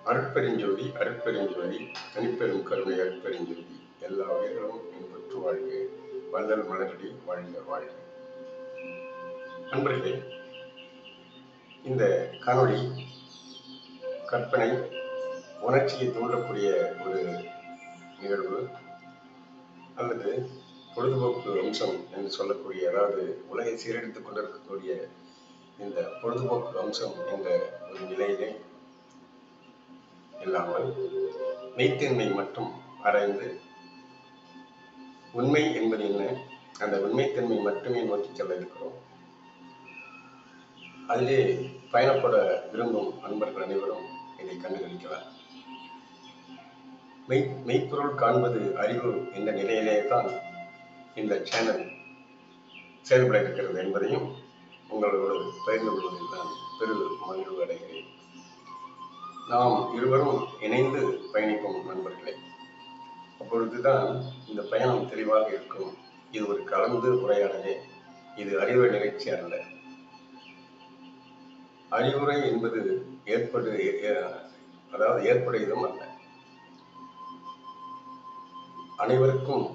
அருட்பெருஞ்சோதி அருட்பெருஞ்சோதி தனிப்பெரும் கருணை அருட்பெருஞ்சோதி எல்லா உயிர்களும் இன்புற்று வாழ்க. வள்ளல் மலரடி வாழ்க வாழ்க. நண்பர்களே, இந்த காணொளி கற்பனை உணர்ச்சியை தூண்டக்கூடிய ஒரு நிகழ்வு அல்லது பொழுதுபோக்கு அம்சம் என்று சொல்லக்கூடிய, அதாவது உலகை சீரழித்துக் கொண்டிருக்கக்கூடிய இந்த பொழுதுபோக்கு அம்சம் என்ற ஒரு நிலையிலே இல்லாமல் மெய்த்தன்மை மட்டும் ஆராய்ந்து உண்மை என்பது என்ன, அந்த உண்மைத்தன்மை மட்டுமே நோக்கி செல்ல இருக்கிறோம். அதிலே பயணப்பட விரும்பும் அன்பர்கள் அனைவரும் இதை கண்டுகளிக்கலாம். மெய்ப்பொருள் காண்பது அறிவு என்ற நிலையிலே தான் இந்த சேனல் செயல்பட இருக்கிறது என்பதையும் உங்களோடு பகிர்ந்து கொள்வதில் நான் பெரு மகிழ்வு அடைகிறேன். நாம் இருவரும் இணைந்து பயணிக்கும் நண்பர்களே, அப்பொழுதுதான் இந்த பயணம் தெளிவாக இருக்கும். இது ஒரு கலந்து உரையாடலே, இது அறிவு நிகழ்ச்சி அல்ல. அறிவுரை என்பது ஏற்புடையதும் அல்ல. அனைவருக்கும்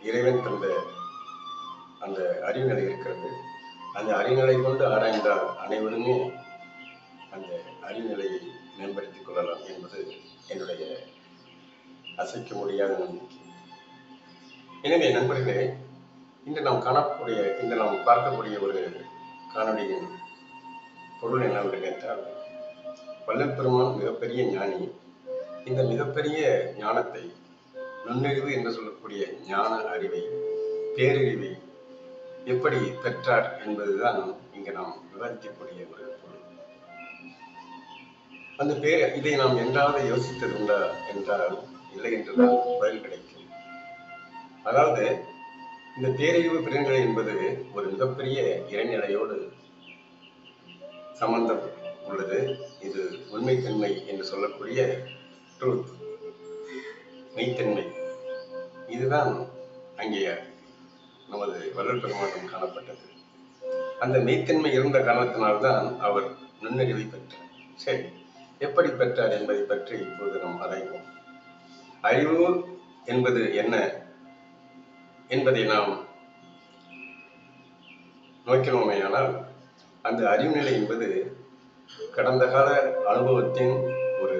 இறைவன் தந்த அந்த அறிவுநிலை இருக்கிறது. அந்த அறிவுநிலை கொண்டு ஆராய்ந்தால் அனைவருமே அந்த அறிவுநிலையை மேம்படுத்திக் கொள்ளலாம் என்பது என்னுடைய அசைக்க முடியாத நம்பிக்கை. எனவே நண்பர்களே, இன்று நாம் பார்க்கக்கூடிய ஒரு காணொளியின் பொருள் என்னவென்று கேட்டால், வள்ளல் பெருமான் மிகப்பெரிய ஞானி. இந்த மிகப்பெரிய ஞானத்தை, நுண்ணறிவு என்று சொல்லக்கூடிய ஞான அறிவை, பேரறிவை எப்படி பெற்றார் என்பதுதான் இங்கு நாம் விவாதிக்கக்கூடிய ஒரு பொருள். அந்த இதை நாம் என்றாவது யோசித்ததுண்டா என்றால் இல்லை என்றுதான் பதில் கிடைக்கும். அதாவது இந்த பேரறிவு பெருநிலை என்பது ஒரு மிகப்பெரிய இறைநிலையோடு சம்பந்தம் உள்ளது. இது உண்மைத்தன்மை என்று சொல்லக்கூடிய ட்ரூத், மெய்த்தன்மை. இதுதான் அங்கே நமது வள்ளல் பெருமானம் காணப்பட்டது. அந்த மெய்த்தன்மை இருந்த காரணத்தினால்தான் அவர் நுண்ணறிவை பெற்றார். சரி, எப்படி பெற்றார் என்பதை பற்றி இப்போது நாம் ஆராய்வோம். அறிவு என்பது என்ன என்பதை நாம் நோக்கினோமேயானால், அந்த அறிவுநிலை என்பது கடந்த கால அனுபவத்தின் ஒரு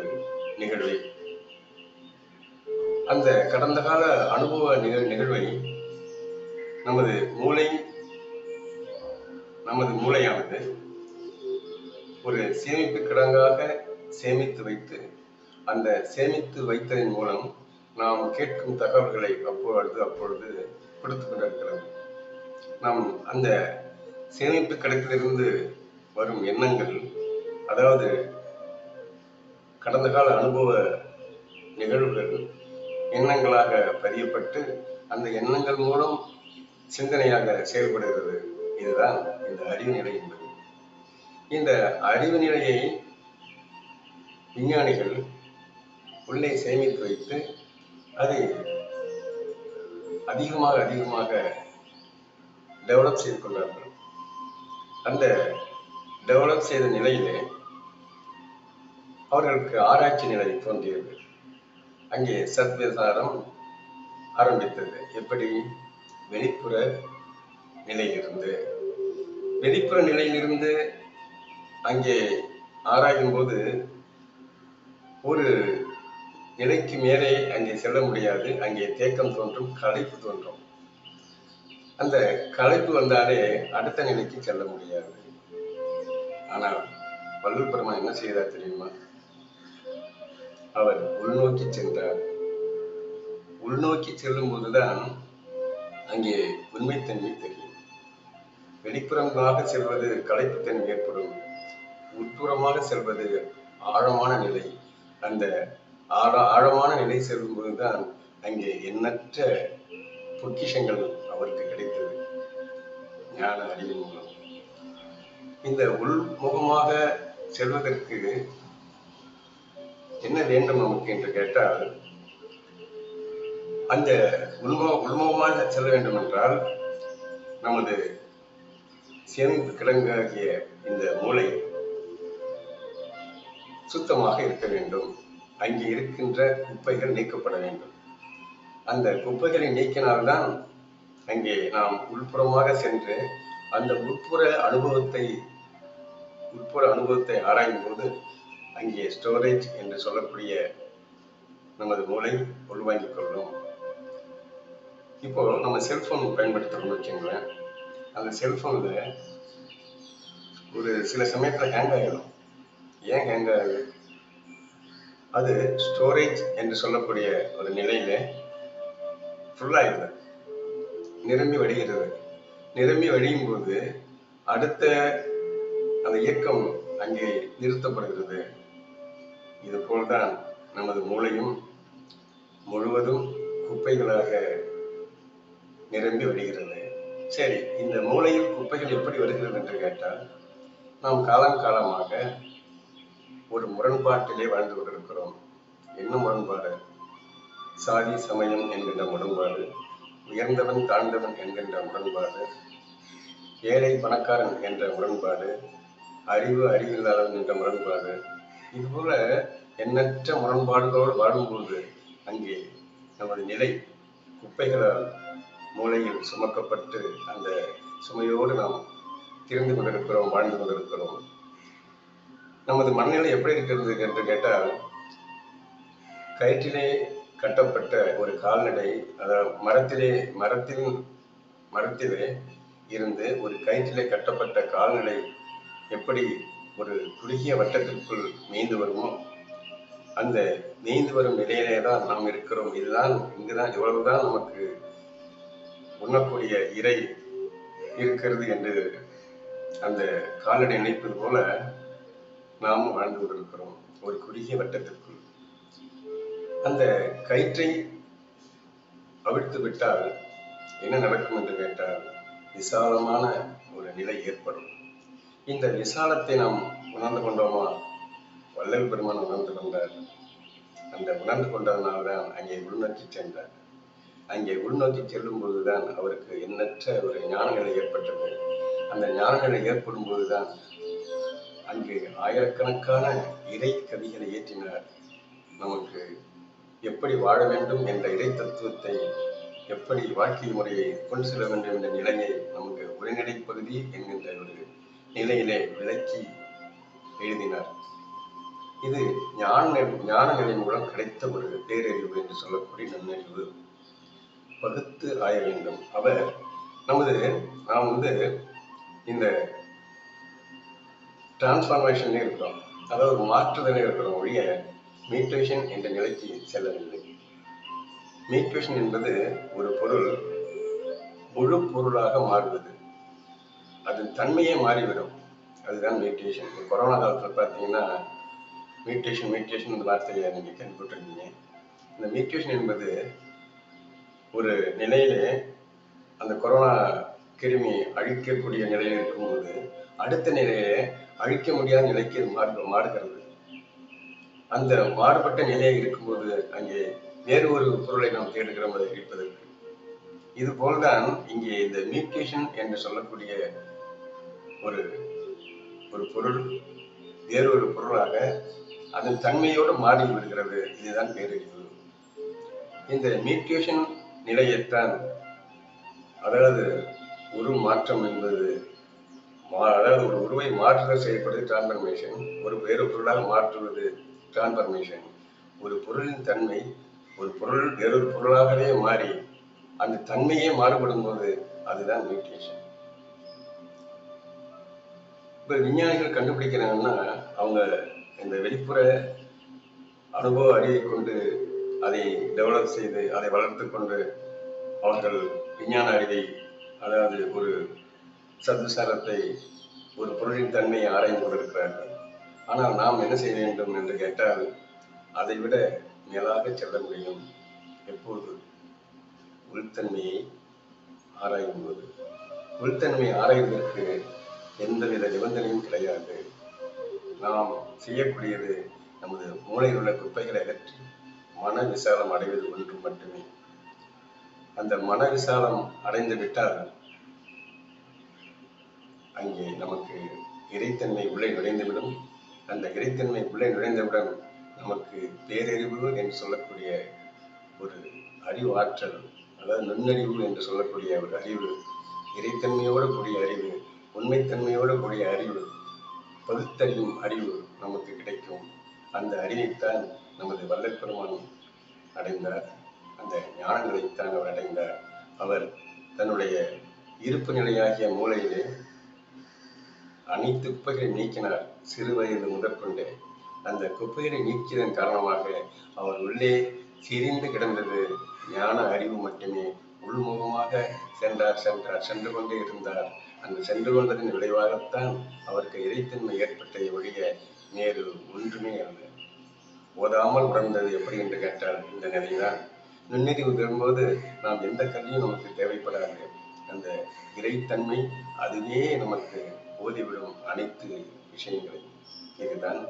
நிகழ்வை, அந்த கடந்த கால அனுபவ நிகழ்வை நமது மூளையானது ஒரு சேமிப்பு கிடங்காக சேமித்து வைத்து, அந்த சேமித்து வைத்ததன் மூலம் நாம் கேட்கும் தகவல்களை அப்பொழுது கொடுத்து கொண்டிருக்கிறது. நாம் அந்த சேமிப்பு கிடக்கிலிருந்து வரும் எண்ணங்கள், அதாவது கடந்த கால அனுபவ நிகழ்வுகள் எண்ணங்களாக பதியப்பட்டு அந்த எண்ணங்கள் மூலம் சிந்தனையாக செயல்படுகிறது. இதுதான் இந்த அறிவு நிலை என்பது. இந்த அறிவு நிலையை விஞ்ஞானிகள் உள்ளே சேமித்து வைத்து அதை அதிகமாக டெவலப் செய்து கொண்டார்கள். அந்த டெவலப் செய்த நிலையிலே அவர்களுக்கு ஆராய்ச்சி நிலை தோன்றியது. அங்கே சத்விசாரம் ஆரம்பித்தது. எப்படி? வெளிப்புற நிலையிலிருந்து அங்கே ஆராயும் போது ஒரு நிலைக்கு மேலே அங்கே செல்ல முடியாது. அங்கே தேக்கம் தோன்றும், களைப்பு தோன்றும். அந்த களைப்பு வந்தாலே அடுத்த நிலைக்கு செல்ல முடியாது. ஆனால் வள்ளல் பெருமான் என்ன செய்தார் தெரியுமா? அவர் உள்நோக்கி சென்றார். உள்நோக்கி செல்லும் போதுதான் அங்கே உண்மைத்தன்மை தெரியும். வெளிப்புறமாக செல்வது களைப்புத்தன்மை ஏற்படும். உட்புறமாக செல்வது ஆழமான நிலை. அந்த ஆழமான நிலை செல்லும் போதுதான் அங்கே எண்ணற்ற பொக்கிஷங்கள் அவருக்கு கிடைத்தது ஞான அறிவின் மூலம். இந்த உள்முகமாக செல்வதற்கு என்ன வேண்டும் நமக்கு என்று கேட்டால், அந்த உள்முகமாக செல்ல வேண்டும் என்றால் நமது சேமிப்பு கிடங்காகிய இந்த மூளை சுத்தமாக இருக்க வேண்டும். அங்கே இருக்கின்ற குப்பைகள் நீக்கப்பட வேண்டும். அந்த குப்பைகளை நீக்கினால்தான் அங்கே நாம் உள்புறமாக சென்று அந்த உட்புற அனுபவத்தை ஆராயும் போது அங்கே ஸ்டோரேஜ் என்று சொல்லக்கூடிய நமது மூளை உள்வாங்கிக் கொள்ளும். இப்போ நம்ம செல்போன் பயன்படுத்துறோம்னு வச்சுங்களேன். அந்த செல்போன்ல ஒரு சில சமயத்துல ஹேங் ஆகிடும். ஏன் ஹேங் ஆகுது? அது ஸ்டோரேஜ் என்று சொல்லக்கூடிய ஒரு நிலையில ஃபுல்லாகிடுது, நிரம்பி வடிகிறது. நிரம்பி வடியும் போது அடுத்த அந்த இயக்கம் அங்கே நிறுத்தப்படுகிறது. இது போல்தான் நமது மூளையும் முழுவதும் குப்பைகளாக நிரம்பி வருகிறது. சரி, இந்த மூளையில் குப்பைகள் எப்படி வருகிறது என்று கேட்டால், நாம் காலமாக ஒரு முரண்பாட்டிலே வாழ்ந்து கொண்டிருக்கிறோம். என்ன முரண்பாடு? சாதி சமயம் என்கின்ற முரண்பாடு, உயர்ந்தவன் தாழ்ந்தவன் என்கின்ற முரண்பாடு, ஏழை பணக்காரன் என்ற முரண்பாடு, அறிவில்லாதவன் என்ற முரண்பாடு, இதுபோல எண்ணற்ற முரண்பாடுகளோடு வாழும்போது அங்கே நமது நிலை குப்பைகளால் மூளையில் சுமக்கப்பட்டு அந்த சுமையோடு நாம் திரிந்து கொண்டிருக்கிறோம், வாழ்ந்து கொண்டிருக்கிறோம். நமது மனநிலை எப்படி இருக்கிறது என்று கேட்டால், கயிற்றிலே கட்டப்பட்ட ஒரு கால்நடை, அதாவது மரத்திலே இருந்து ஒரு கயிற்றிலே கட்டப்பட்ட கால்நடை எப்படி ஒரு குறுகிய வட்டத்திற்குள் மேய்ந்து வருமோ, அந்த மேய்ந்து வரும் நிலையிலே தான் நாம் இருக்கிறோம். இங்குதான் இவ்வளவுதான் நமக்கு உண்ணக்கூடிய இறை இருக்கிறது என்று அந்த கால்நடை நினைப்பது போல நாமும் வாழ்ந்து கொண்டிருக்கிறோம் ஒரு குறுகிய வட்டத்திற்குள். அந்த கயிற்றை அவிழ்த்து விட்டால் என்ன நடக்கும் என்று கேட்டால், விசாலமான ஒரு நிலை ஏற்படும். இந்த விசாலத்தை நாம் உணர்ந்து கொண்டோமா? வள்ளல் பெருமான் உணர்ந்து கொண்டார். அந்த உணர்ந்து கொண்டதனால்தான் அங்கே உள்நோக்கி சென்றார். அங்கே உள்நோக்கி செல்லும் போதுதான் அவருக்கு எண்ணற்ற ஒரு ஞான நிலை ஏற்பட்டது. அந்த ஞான நிலை ஏற்படும் போதுதான் அங்கு ஆயிரக்கணக்கான இறை கவிகளை ஏற்றினார். நமக்கு எப்படி வாழ வேண்டும் என்ற இறை தத்துவத்தை, எப்படி வாழ்க்கை முறையை கொண்டு செல்ல வேண்டும் என்ற நிலையை நமக்கு உரைநடை பகுதி என்கின்ற ஒரு நிலையிலே விளக்கி எழுதினார். இது ஞான நிலை மூலம் கிடைத்த ஒரு பேரறிவு என்று சொல்லக்கூடிய நன்னறிவு. பகுத்து ஆய வேண்டும். அவர் நாம் இந்த டிரான்ஸ்ஃபார்மேஷன் இருக்கிறோம், அதாவது மாற்றுதலே இருக்கிறோம் ஒழிய மியூட்டேஷன் என்ற நிலைக்கு செல்லவில்லை. மியூட்டேஷன் என்பது ஒரு பொருள் முழு பொருளாக மாறுவது, அதன் தன்மையே மாறிவிடும். அதுதான் மியூட்டேஷன். கொரோனா காலத்தில் பார்த்தீங்கன்னா மியூட்டேஷன் இந்த வார்த்தையை நீங்க கேள்விப்பட்டிருக்கீங்க. இந்த மியூட்டேஷன் என்பது ஒரு நிலையிலே அந்த கொரோனா கிருமி அழிக்கக்கூடிய நிலையில் இருக்கும்போது அடுத்த நிலையிலே அழிக்க முடியாத நிலைக்கு மாறுகிறது. அந்த மாறுபட்ட நிலையை இருக்கும்போது அங்கே வேறு ஒரு பொருளை நாம் தேடுகிறோம் அதை அழிப்பதற்கு. இது போல்தான் இங்கே இந்த மியூட்டேஷன் என்று சொல்லக்கூடிய ஒரு பொருள் வேறொரு பொருளாக அதன் தன்மையோடு மாறி விடுகிறது. இதுதான் பேரறிவு. இந்த மியூட்டேஷன் நிலையைத்தான், அதாவது உரு மாற்றம் என்பது, அதாவது ஒரு உருவை மாற்றுதல் செய்யப்படுவது டிரான்ஸ்ஃபர்மேஷன், ஒரு வேறு பொருளாக மாற்றுவது டிரான்ஸ்ஃபர்மேஷன். ஒரு பொருளின் தன்மை ஒரு பொருள் வேறொரு பொருளாகவே மாறி அந்த தன்மையே மாறுபடும் போது அதுதான் மியூட்டேஷன். இப்ப விஞ்ஞானிகள் கண்டுபிடிக்கிறாங்கன்னா அவங்க இந்த வெளிப்புற அனுபவ அறிவை கொண்டு அதை டெவலப் செய்து அதை வளர்த்து கொண்டு அவர்கள் விஞ்ஞான அறிவை, அதாவது ஒரு சத்துசாரத்தை, ஒரு பொருளின் தன்மையை ஆராய்ந்து கொண்டிருக்கிறார்கள். ஆனால் நாம் என்ன செய்ய வேண்டும் என்று கேட்டால், அதை விட மேலாக செல்ல முடியும். எப்போது? உள்தன்மையை ஆராயும் போது. உள்தன்மையை ஆராய்வதற்கு எந்தவித நிபந்தனையும் கிடையாது. நாம் செய்யக்கூடியது நமது மூளையில் உள்ள குப்பைகளை அகற்றி மன விசாலம் அடைவது ஒன்று மட்டுமே. அந்த மன விசாலம் அடைந்து விட்டால் அங்கே நமக்கு இறைத்தன்மை உள்ளே நுழைந்துவிடும். அந்த இறைத்தன்மை உள்ளே நுழைந்தவுடன் நமக்கு பேரறிவு என்று சொல்லக்கூடிய ஒரு அறிவு ஆற்றல், அதாவது நுண்ணறிவு என்று சொல்லக்கூடிய ஒரு அறிவு, இறைத்தன்மையோடு கூடிய அறிவு, உண்மைத்தன்மையோடு கூடிய அறிவு, பகுத்தறியும் அறிவு நமக்கு கிடைக்கும். அந்த அறிவைத்தான் நமது வள்ளல் பெருமான் அடைந்தார். அந்த ஞானங்களைத்தான் அவர் அடைந்தார். அவர் தன்னுடைய இருப்பு நிலையாகிய மூளையிலே அனைத்து குப்பைகளை நீக்கினார். சிறு வயது முதற்கொண்டே அந்த குப்பைகளை நீக்கியதன் காரணமாக அவர் உள்ளே சிரிந்து கிடந்தது ஞான அறிவு மட்டுமே. உள்முகமாக சென்று கொண்டே இருந்தார். அந்த சென்று கொண்டதன் விளைவாகத்தான் அவருக்கு இறைத்தன்மை ஏற்பட்டதை ஒழிய வேறு ஒன்றுமே அல்ல. ஓதாமல் உணர்ந்தது எப்படி என்று கேட்டால் இந்த நிலைதான். நுண்ணறிவு பெறும்போது நாம் எந்த கல்வியும் நமக்கு தேவைப்படாது. அந்த இறைத்தன்மை அதுவே நமக்கு ஓதிவிடும் அனைத்து விஷயங்களையும். இதுதான்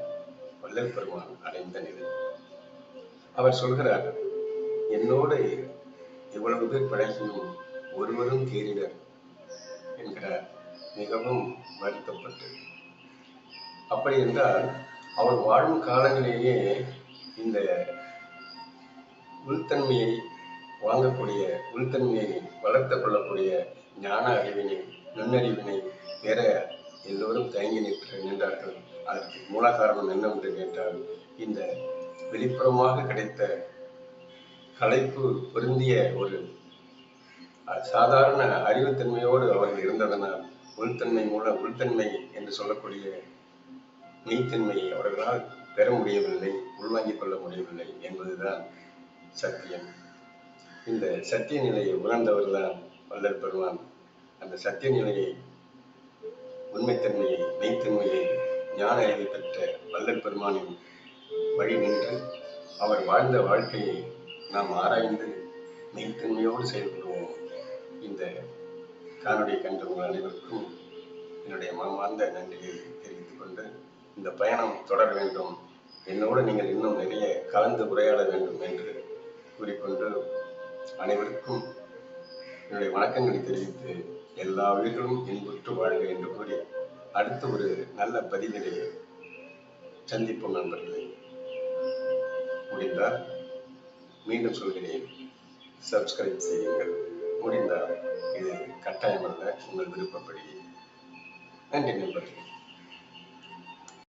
வள்ளல் பெருமான் அடைந்த நிலை. அவர் சொல்கிறார், என்னோடு இவ்வளவு பேர் பழகியும் ஒருவரும் தேறினர் என்கிறார், மிகவும் வருத்தப்பட்டு. அப்படி என்றால் அவர் வாழும் காலங்களிலேயே இந்த உள்தன்மையை வாங்கக்கூடிய, உள்தன்மையை வளர்த்து கொள்ளக்கூடிய ஞான அறிவினை, நுண்ணறிவினை பெற எல்லோரும் தயங்கி நின்றார்கள். அதற்கு மூல காரணம் என்னவென்று கேட்டால், இந்த வெளிப்புறமாக கிடைத்த கலைப்பு பொருந்திய ஒரு சாதாரண அறிவுத்தன்மையோடு அவர்கள் இருந்ததனால் உள்தன்மை மூலம், உள்தன்மை என்று சொல்லக்கூடிய மெய்த்தன்மையை அவர்களால் பெற முடியவில்லை, உள்வாங்கிக் கொள்ள முடியவில்லை என்பதுதான் சத்தியம். இந்த சத்திய நிலையை உணர்ந்தவர்தான் வள்ளல் பெருமான். அந்த சத்திய நிலையை, உண்மைத்தன்மையை, மெய்த்தன்மையை, ஞான அறிவை பெற்ற வள்ளல் பெருமானின் வழி நின்று அவர் வாழ்ந்த வாழ்க்கையை நாம் ஆராய்ந்து மெய்த்தன்மையோடு செயல்படுவோம். இந்த காணொலியை கண்ட உங்கள் அனைவருக்கும் என்னுடைய மனமார்ந்த நன்றியை தெரிவித்துக் கொண்டு, இந்த பயணம் தொடர வேண்டும், என்னோடு நீங்கள் இன்னும் நிறைய கலந்து உரையாட வேண்டும் என்று கூறிக்கொண்டு அனைவருக்கும் என்னுடைய வணக்கங்களை தெரிவித்து, எல்லா உயிர்களும் இன்புற்று வாழ்க என்று கூறி அடுத்த ஒரு நல்ல பதிவிலே சந்திப்போம் நண்பர்களே. முடிந்தால் மீண்டும் சொல்கிறேன், சப்ஸ்கிரைப் செய்யுங்கள். முடிந்தால் இது கட்டாயமல்ல, உங்கள் விருப்பப்படி. நன்றி நண்பர்களே.